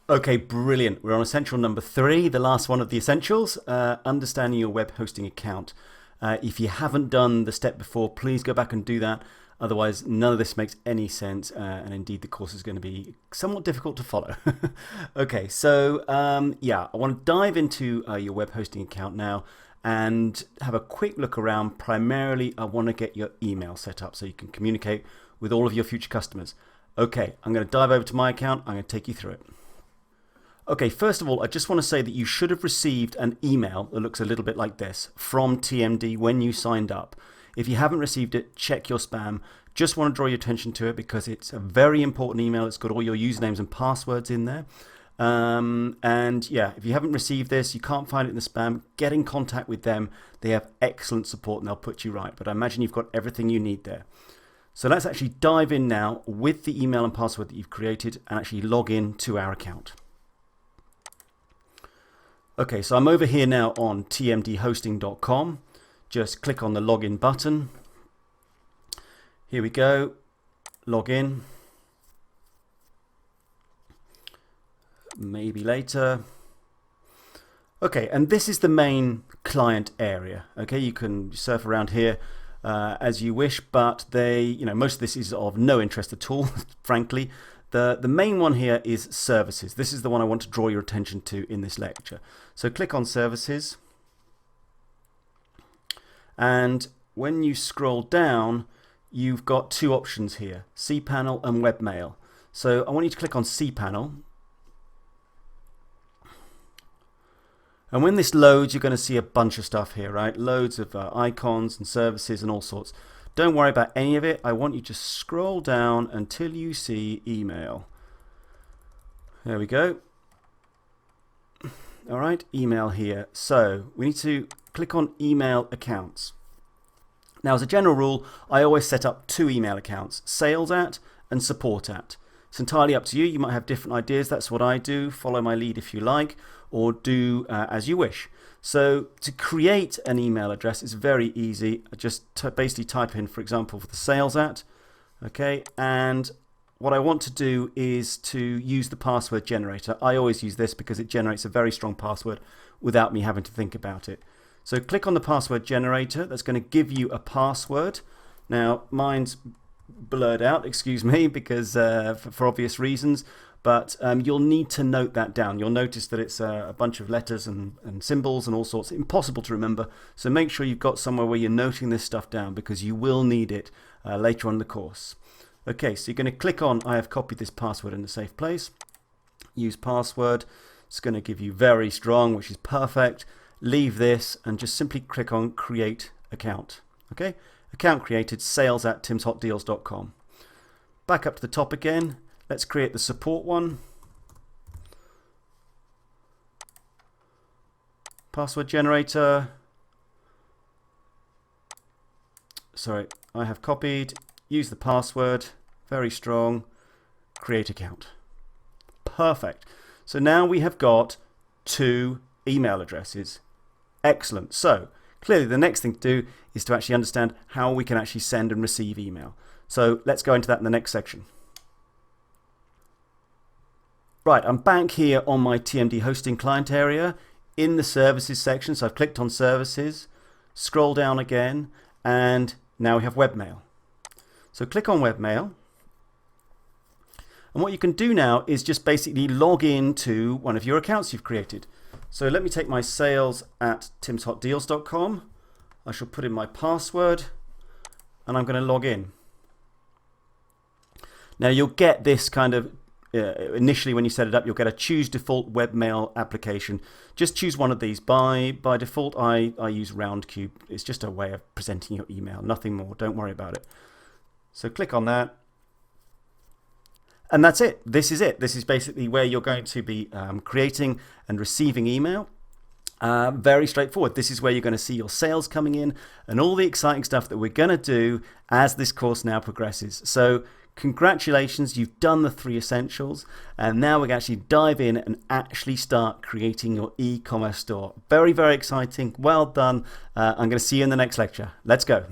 Okay, brilliant. We're on essential number 3, the last one of the essentials, understanding your web hosting account. If you haven't done the step before, please go back and do that. Otherwise, none of this makes any sense, and indeed the course is going to be somewhat difficult to follow. Okay, so yeah, I want to dive into your web hosting account now and have a quick look around. Primarily, I want to get your email set up so you can communicate with all of your future customers. Okay, I'm going to dive over to my account. I'm going to take you through it. Okay, first of all, I just want to say that you should have received an email that looks a little bit like this from TMD when you signed up. If you haven't received it, check your spam. Just want to draw your attention to it because it's a very important email. It's got all your usernames and passwords in there. And yeah, if you haven't received this, you can't find it in the spam, get in contact with them. They have excellent support and they'll put you right. But I imagine you've got everything you need there. So let's actually dive in now with the email and password that you've created and actually log in to our account. Okay, so I'm over here now on tmdhosting.com. Just click on the login button. Here we go. Log in. Maybe later. Okay, and this is the main client area. Okay, you can surf around here as you wish, but most of this is of no interest at all, frankly. The main one here is services. This is the one I want to draw your attention to in this lecture. So click on services. And when you scroll down, you've got two options here, cPanel and webmail. So I want you to click on cPanel. And when this loads, you're going to see a bunch of stuff here, right? Loads of icons and services and all sorts. Don't worry about any of it. I want you to scroll down until you see email. There we go. All right, email here. So we need to click on email accounts. Now, as a general rule, I always set up 2 email accounts, sales at and support at. It's entirely up to you. You might have different ideas. That's what I do. Follow my lead if you like, or do as you wish. So to create an email address is very easy. Just basically type in, for example, for the sales at. Okay, and what I want to do is to use the password generator. I always use this because it generates a very strong password without me having to think about it. So click on the password generator. That's going to give you a password. Now, mine's blurred out, excuse me, because for obvious reasons. But you'll need to note that down. You'll notice that it's a bunch of letters and symbols and all sorts. Impossible to remember. So make sure you've got somewhere where you're noting this stuff down because you will need it later on in the course. Okay, so you're going to click on I have copied this password in a safe place. Use password. It's going to give you very strong, which is perfect. Leave this and just simply click on create account. Okay, account created, sales at timshotdeals.com. Back up to the top again. Let's create the support one. Password generator. Sorry, I have copied. Use the password. Very strong. Create account. Perfect. So now we have got 2 email addresses. Excellent. So clearly the next thing to do is to actually understand how we can actually send and receive email. So let's go into that in the next section. Right, I'm back here on my TMD hosting client area in the services section. So I've clicked on services, scroll down again, and now we have webmail. So click on webmail. And what you can do now is just basically log into one of your accounts you've created. So let me take my sales at timshotdeals.com. I shall put in my password and I'm going to log in. Now you'll get this kind of initially when you set it up, you'll get a choose default webmail application. Just choose one of these. By default, I use Roundcube. It's just a way of presenting your email, nothing more. Don't worry about it. So click on that. And that's it. This is it. This is basically where you're going to be creating and receiving email. Very straightforward. This is where you're going to see your sales coming in and all the exciting stuff that we're going to do as this course now progresses. So congratulations, you've done the 3 essentials, and now we can actually dive in and actually start creating your e-commerce store. Very, very exciting. Well done. I'm going to see you in the next lecture. Let's go.